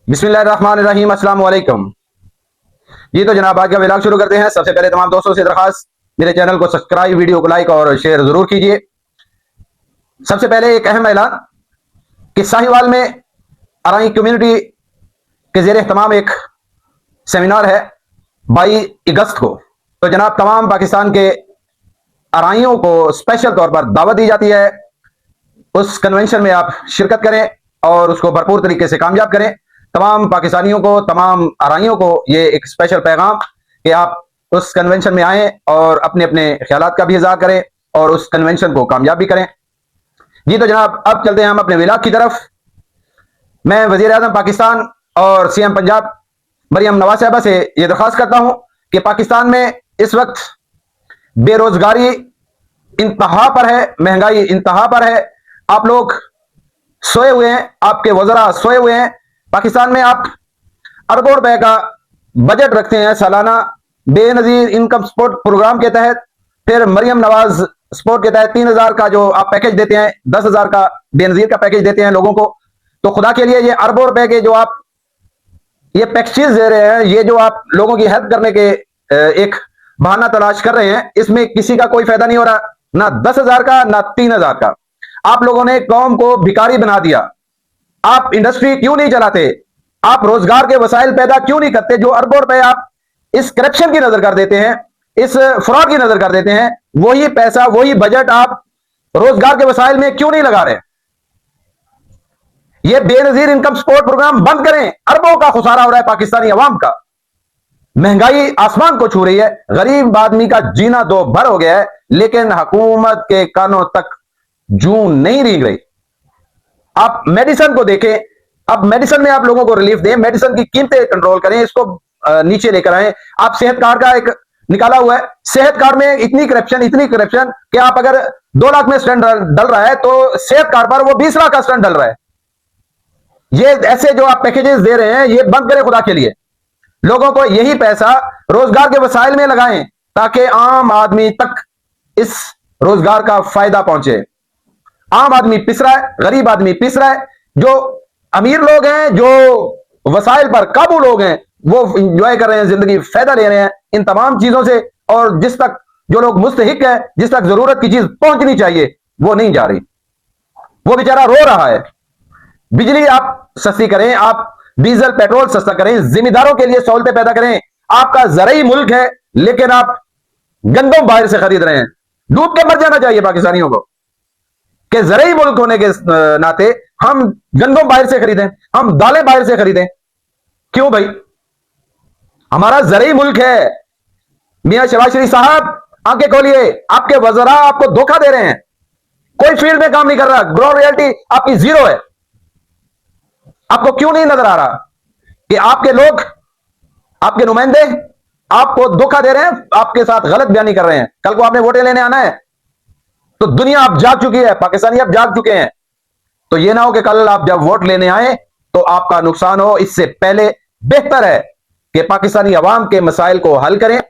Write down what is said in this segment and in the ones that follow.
बिस्मिल्लाहिर्रहमानिर्रहीम, अस्सलाम वालेकुम। जी तो जनाब आज का व्लॉग शुरू करते हैं। सबसे पहले तमाम दोस्तों से दरखास्त, मेरे चैनल को सब्सक्राइब, वीडियो को लाइक और शेयर जरूर कीजिए। सबसे पहले एक अहम ऐलान कि साहिवाल में अराई कम्युनिटी के जेर एहतमाम एक सेमिनार है 22 अगस्त को। तो जनाब तमाम पाकिस्तान के अराइयों को स्पेशल तौर पर दावत दी जाती है। उस कन्वेंशन में आप शिरकत करें और उसको भरपूर तरीके से कामयाब करें। तमाम पाकिस्तानियों को, तमाम अराइयों को ये एक स्पेशल पैगाम कि आप उस कन्वेंशन में आएं और अपने अपने ख्यालात का भी इज़हार करें और उस कन्वेंशन को कामयाब भी करें। जी तो जनाब अब चलते हैं हम अपने व्लॉग की तरफ। मैं वज़ीर आज़म पाकिस्तान और सीएम पंजाब मरियम नवाज साहिबा से ये दरख्वास्त करता हूं कि पाकिस्तान में इस वक्त बेरोजगारी इंतहा पर है, महंगाई इंतहा पर है। आप लोग सोए हुए हैं, आपके वज़रा सोए हुए हैं। पाकिस्तान में आप अरबों रुपए का बजट रखते हैं सालाना बेनजीर इनकम सपोर्ट प्रोग्राम के तहत। फिर मरियम नवाज सपोर्ट के तहत 3000 का जो आप पैकेज देते हैं, 10,000 का बेनजीर का पैकेज देते हैं लोगों को। तो खुदा के लिए ये अरबों रुपए के जो आप ये पैकेजेस दे रहे हैं, ये जो आप लोगों की हेल्प करने के एक बहाना तलाश कर रहे हैं, इसमें किसी का कोई फायदा नहीं हो रहा, ना 10,000 का ना 3,000 का। आप लोगों ने कौम को भिखारी बना दिया। आप इंडस्ट्री क्यों नहीं चलाते? आप रोजगार के वसाइल पैदा क्यों नहीं करते? जो अरबों रुपए आप इस करप्शन की नजर कर देते हैं, इस फ्रॉड की नजर कर देते हैं, वही पैसा, वही बजट आप रोजगार के वसाइल में क्यों नहीं लगा रहे? ये बेनजीर इनकम सपोर्ट प्रोग्राम बंद करें। अरबों का खुसारा हो रहा है पाकिस्तानी अवाम का। महंगाई आसमान को छू रही है, गरीब आदमी का जीना दो भर हो गया है, लेकिन हुकूमत के कानों तक जूं नहीं रींग रही। आप मेडिसिन को देखें, अब मेडिसिन में आप लोगों को रिलीफ दें, मेडिसिन की कीमतें कंट्रोल करें, इसको नीचे लेकर आए। आप सेहत कार्ड का एक निकाला हुआ है, सेहत कार्ड में इतनी करप्शन कि आप अगर 2 लाख में स्टैंड डल रहा है तो सेहत कार्ड पर वो 20 लाख का स्टैंड डल रहा है। ये ऐसे जो आप पैकेजेस दे रहे हैं, ये बंद करें खुदा के लिए। लोगों को यही पैसा रोजगार के वसाइल में लगाएं ताकि आम आदमी तक इस रोजगार का फायदा पहुंचे। आम आदमी पिस रहा है, गरीब आदमी पिस रहा है। जो अमीर लोग हैं, जो वसाइल पर काबू लोग हैं, वो इंजॉय कर रहे हैं, जिंदगी फायदा ले रहे हैं इन तमाम चीजों से। और जिस तक जो लोग मुस्तहिक है, जिस तक जरूरत की चीज पहुंचनी चाहिए, वो नहीं जा रही। वो बेचारा रो रहा है। बिजली आप सस्ती करें, आप डीजल पेट्रोल सस्ता करें, जिम्मेदारों के लिए सहूलतें पैदा करें। आपका ज़रई मुल्क है, लेकिन आप गंदम बाहर से खरीद रहे हैं। डूब के मर जाना चाहिए पाकिस्तानियों को कि ज़रई मुल्क होने के नाते हम गंदम बाहर से खरीदें, हम दालें बाहर से खरीदें। क्यों भाई? हमारा ज़रई मुल्क है। मियां शहबाज शरीफ साहब, आंखें खोलिए, आपके वज़रा आपको धोखा दे रहे हैं। कोई फील्ड में काम नहीं कर रहा, ग्राउंड रियलिटी आपकी जीरो है। आपको क्यों नहीं नजर आ रहा कि आपके लोग, आपके नुमाइंदे आपको धोखा दे रहे हैं, आपके साथ गलत बयानी कर रहे हैं? कल को आपने वोटें लेने आना है तो दुनिया अब जाग चुकी है, पाकिस्तानी अब जाग चुके हैं। तो यह ना हो कि कल आप जब वोट लेने आए तो आपका नुकसान हो। इससे पहले बेहतर है कि पाकिस्तानी अवाम के मसाइल को हल करें,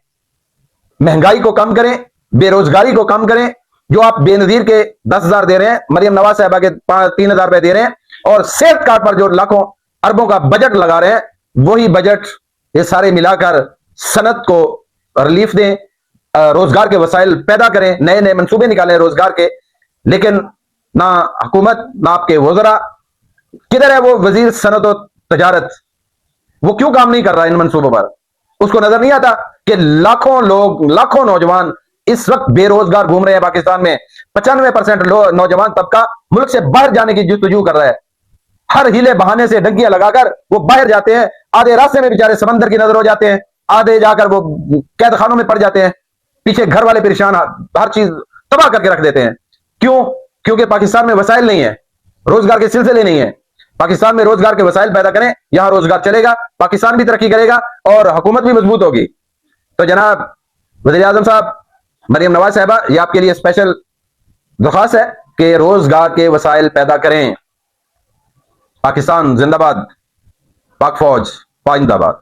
महंगाई को कम करें, बेरोजगारी को कम करें। जो आप बेनजीर के 10,000 दे रहे हैं, मरियम नवाज साहिबा के 3,000 रुपए दे रहे हैं, और सेहत कार्ड पर जो लाखों अरबों का बजट लगा रहे हैं, वही बजट ये सारे मिलाकर सनत को रिलीफ दें, रोजगार के वसाइल पैदा करें, नए नए मंसूबे निकालें रोजगार के। लेकिन ना हुकूमत, ना आपके वज़रा, किधर है वो वजीर सनत और तजारत? वो क्यों काम नहीं कर रहा इन मंसूबों पर? उसको नजर नहीं आता कि लाखों लोग, लाखों नौजवान इस वक्त बेरोजगार घूम रहे हैं पाकिस्तान में। 95% नौजवान तबका मुल्क से बाहर जाने की जुस्तजू कर रहा है। हर हीले बहाने से डंकियां लगाकर वो बाहर जाते हैं। आधे रास्ते में बेचारे समंदर की नजर हो जाते हैं, आधे जाकर वो कैद खानों में पड़ जाते हैं। पीछे घर वाले परेशान, हर चीज तबाह करके रख देते हैं। क्यों? क्योंकि पाकिस्तान में वसाइल नहीं है, रोजगार के सिलसिले नहीं है। पाकिस्तान में रोजगार के वसाइल पैदा करें, यहां रोजगार चलेगा, पाकिस्तान भी तरक्की करेगा और हुकूमत भी मजबूत होगी। तो जनाब वज़ीर आज़म साहब, मरियम नवाज साहिबा, ये आपके लिए स्पेशल दरख्वास्त है कि रोजगार के वसाइल पैदा करें। पाकिस्तान जिंदाबाद, पाक फौज पाइंदाबाद।